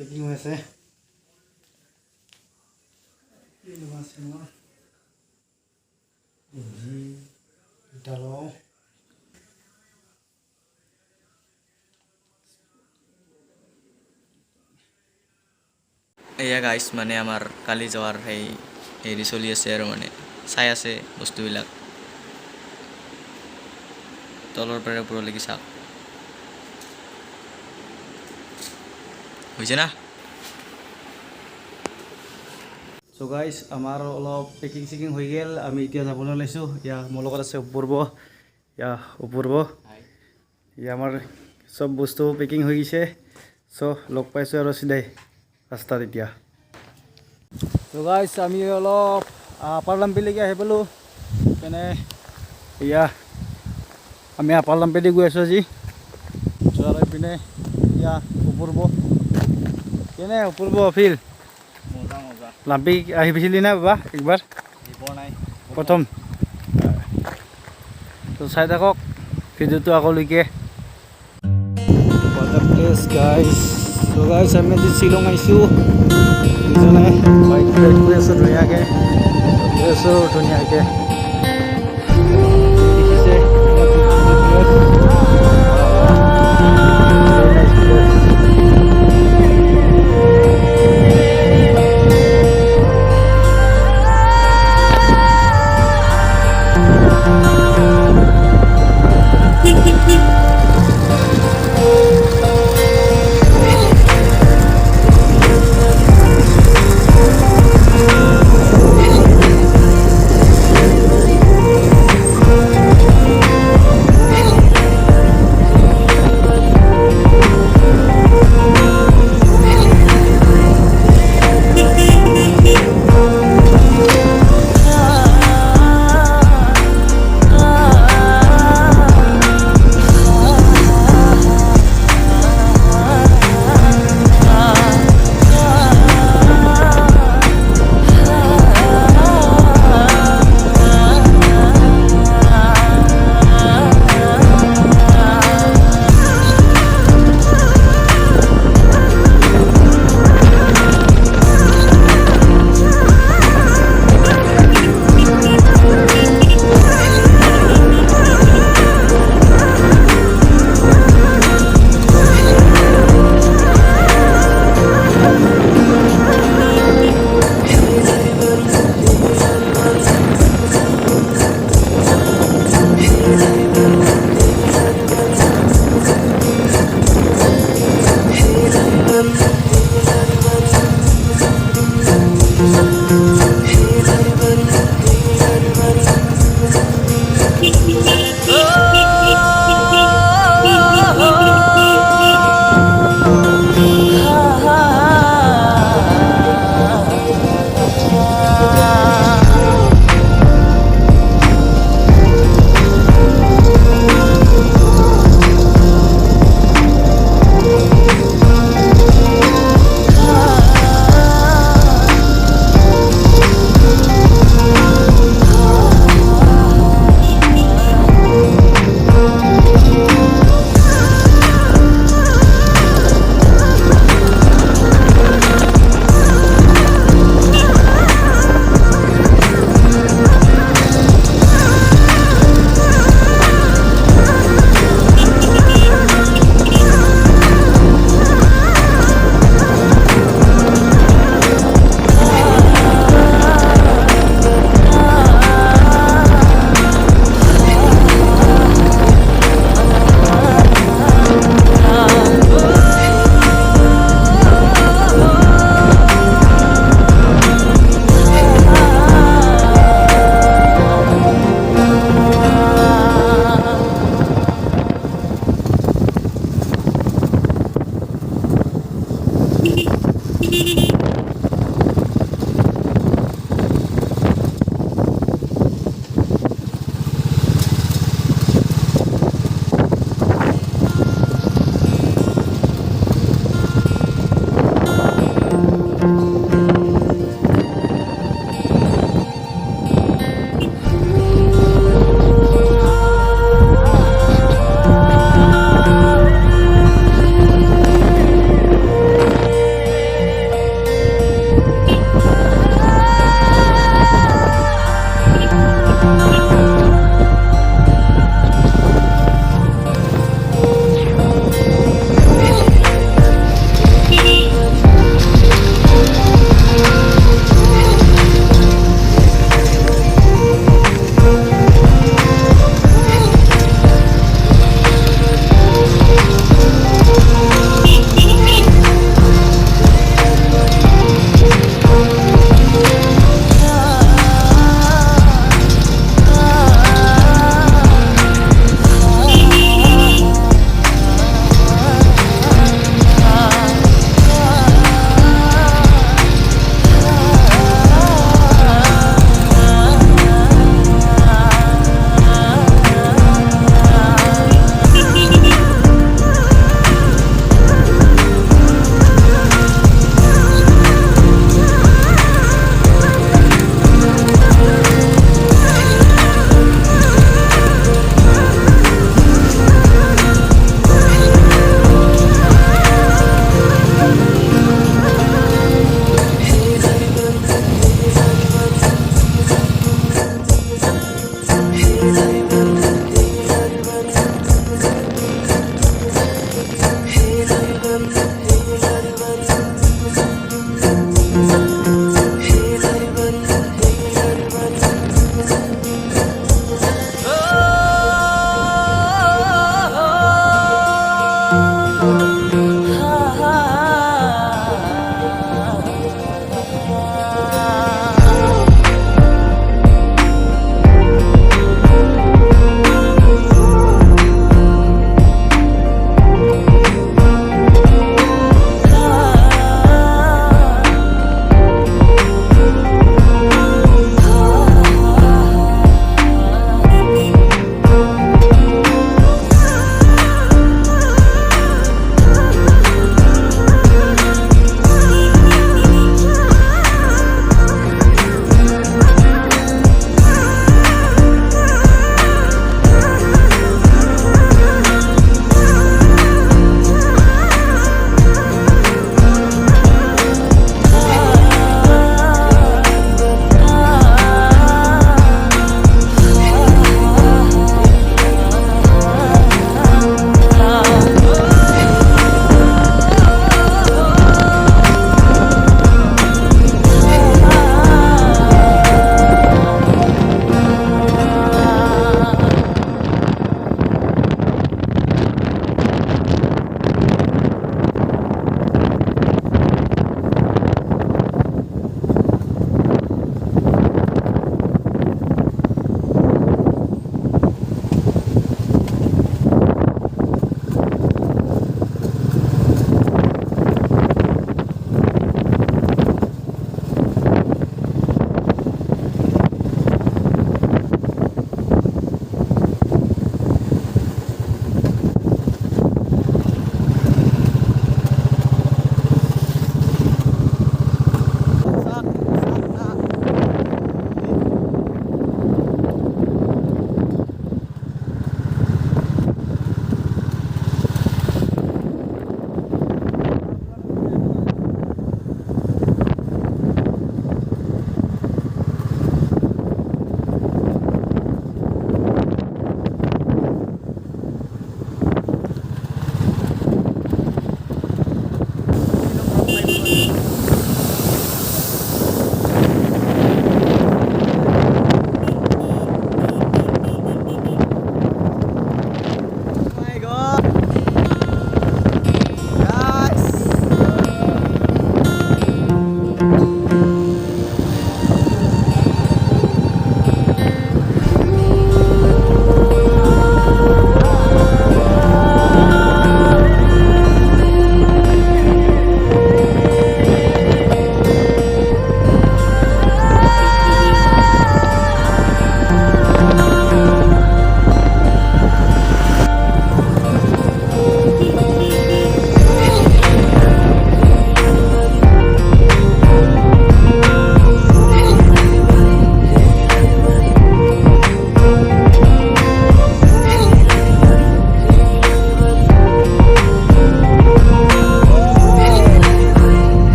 packing হৈ আছে এয়া গাইছ মানে আমাৰ কালি যোৱাৰ সেই হেৰি চলি আছে আৰু মানে চাই আছে বস্তুবিলাক তলৰ পৰা ওপৰলৈকে চাওক হৈছে না সো গাইস আমাৰ অলপ পেকিং চেকিং হৈ গেল আমি এতিয়া যাবলৈ ওলাইছোঁ ইয়া মোৰ লগত আছে অপূৰ্ব ইয়া আমাৰ সব বস্তু পেকিং হৈ গৈছে সো লগ পাইছোঁ আৰু চিধাই ৰাস্তাত এতিয়া সো গাইস আমি অলপ আপাৰ লাম্পিলৈকে আহি পালোঁ কেনে ইয়া আমি আপাৰ লাম্পিদি গৈ আছোঁ আজি যোৱাৰ পিনে ইয়া অপূৰ্ব কেনে অপূৰ্ব ফিল লাম্পি আহি পাইছিলি না বাবা একবাৰ প্ৰথম তো চাই থাকক ভিডিঅ'টো আগলৈকে প্লেচ গাইছ তো গাইছ আমি আজি শ্বিলং আহিছোঁ দুজনে বাইক ৰাইড কৰি আছোঁ ধুনীয়াকৈ গৈ আছোঁ ধুনীয়াকৈ দেখিছে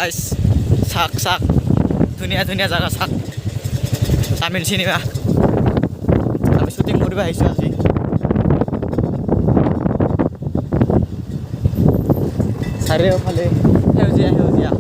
গাইছ চাক চাক ধুনীয়া ধুনীয়া জাগা চাক তামিল চিনেমা আমি শ্বুটিং কৰিব আহিছোঁ আজি চাৰিওফালে সেউজীয়া সেউজীয়া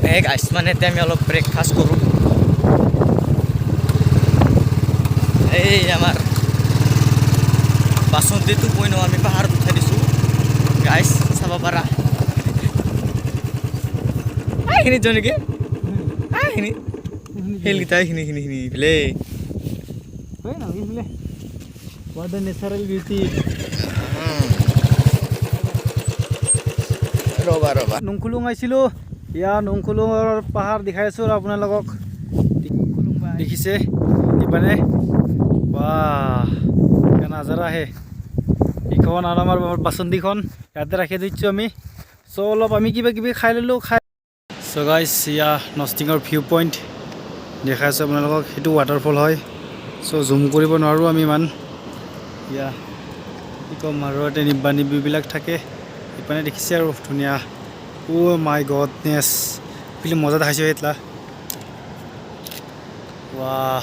Hey guys, মানে এতিয়া আমি অলপ ব্ৰেকফাষ্ট কৰোঁ এই আমাৰ বাসন্তীটো পইনো আমি পাহাৰত উঠাই দিছোঁ গাইছ চাব পাৰা এইখিনি যোৱা নেকি এইখিনি শিলকেইটা এইখিনি এইখিনি এইখিনি এইফালে হয় না এইফালে what the natural beauty ৰবা ৰবা নংকুলুং আহিছিলোঁ ইয়াৰ নংকুলুঙৰ পাহাৰ দেখাই আছোঁ আপোনালোকক দেখিছে ইপানে বাহ কেনে নাজাৰা আহে এইখন আৰু আমাৰ বাসন্তীখন ইয়াতে ৰাখি দিছোঁ আমি চ' অলপ আমি কিবা কিবি খাই ল'লোঁ চ' গাইছ ইয়া নষ্টিঙৰ ভিউ পইণ্ট দেখাই আছোঁ আপোনালোকক সেইটো ৱাটাৰফল হয় চ' জুম কৰিব নোৱাৰোঁ আমি ইমান ইয়া কি ক'ম আৰু ইয়াতে নিব্বা নিব্বিবিলাক থাকে ইপানে দেখিছে আৰু ধুনীয়া অ' মাই গডনেছ ফিল্ম মজা দেখাইছোঁ এতিয়া ৱাহ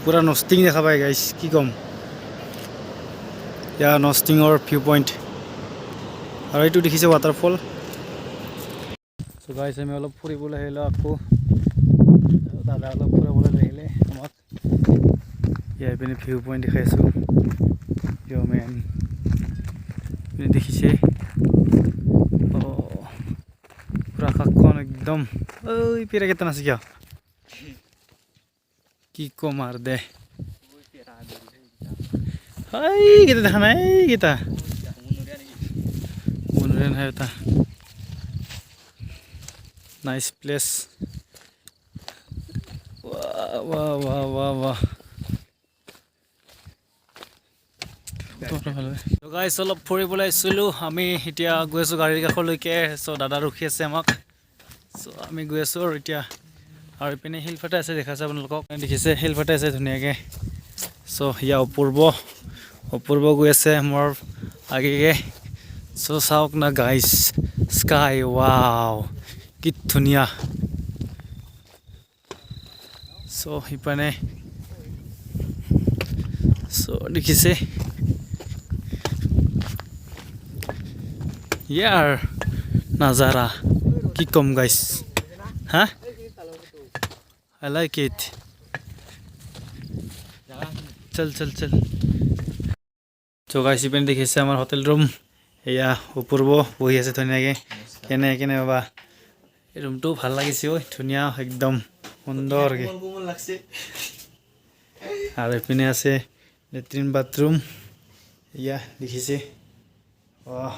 পুৰা নষ্টিং দেখা পায় গাইছ কি ক'ম ইয়া নষ্টিঙৰ ভিউ পইণ্ট আৰু এইটো দেখিছে ৱাটাৰফল চ' গাইছ আমি অলপ ফুৰিবলৈ আহিলোঁ আকৌ দাদা অলপ ফুৰাবলৈ আহিলে আমাক ইয়াৰ পিনে ভিউ পইণ্ট দেখাইছোঁ মেন দেখিছে পুৰা আকাশখন একদম ওই পেরা কেতন আছে কিয় কি কম আর দে এই গীতা দেখা নাই গীতা মনোরেন হয় এটা নাইস প্লেস বাহ বাহ বাহ বাহ তো গাইছ অলপ ফুৰিবলৈ আহিছিলোঁ আমি এতিয়া গৈ আছোঁ গাড়ীৰ কাষলৈকে চ' দাদা ৰখি আছে আমাক চ' আমি গৈ আছোঁ আৰু এতিয়া আৰু ইপিনে শিলফাটা আছে দেখাইছে আপোনালোকক দেখিছে শিলফাটা আছে ধুনীয়াকৈ চ' ইয়া অপূৰ্ব গৈ আছে মোৰ আগেগে চ' চাওক না গাইছ স্কাই ৱাও কি ধুনীয়া চ' সিপানে চ' দেখিছে ইয়াৰ নাজাৰা কি কম গাইছ হা I like it চল চল চল তো গাইছ ইপিনে দেখিছে আমাৰ হোটেল ৰুম এয়া অপূৰ্ব বহি আছে ধুনীয়াকৈ কেনে বাবা এই ৰুমটো ভাল লাগিছে ঐ ধুনীয়া একদম সুন্দৰকৈ আৰু ইপিনে আছে লেট্ৰিন বাথৰুম এয়া দেখিছে অঁ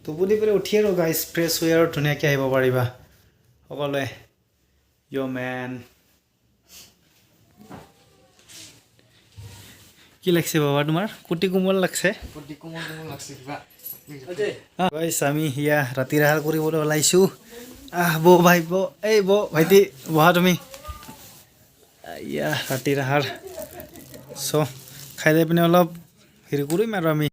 টোপনি পেলাই উঠি আৰু গাইছ ফ্ৰেছ হৈ আৰু ধুনীয়াকৈ আহিব পাৰিবা সকলোৱে য়' মেন কি লাগছে বাবা তোমাৰ কুটি কোমল লাগছে গাইছ আমি ইয়া ৰাতিৰ আহাৰ কৰিবলৈ ওলাইছোঁ বৌ ভাই বৌ ভাইটি বহা তুমি ইয়া ৰাতিৰ আহাৰ চ' খাই লৈ পিনে অলপ হেৰি কৰিম আৰু আমি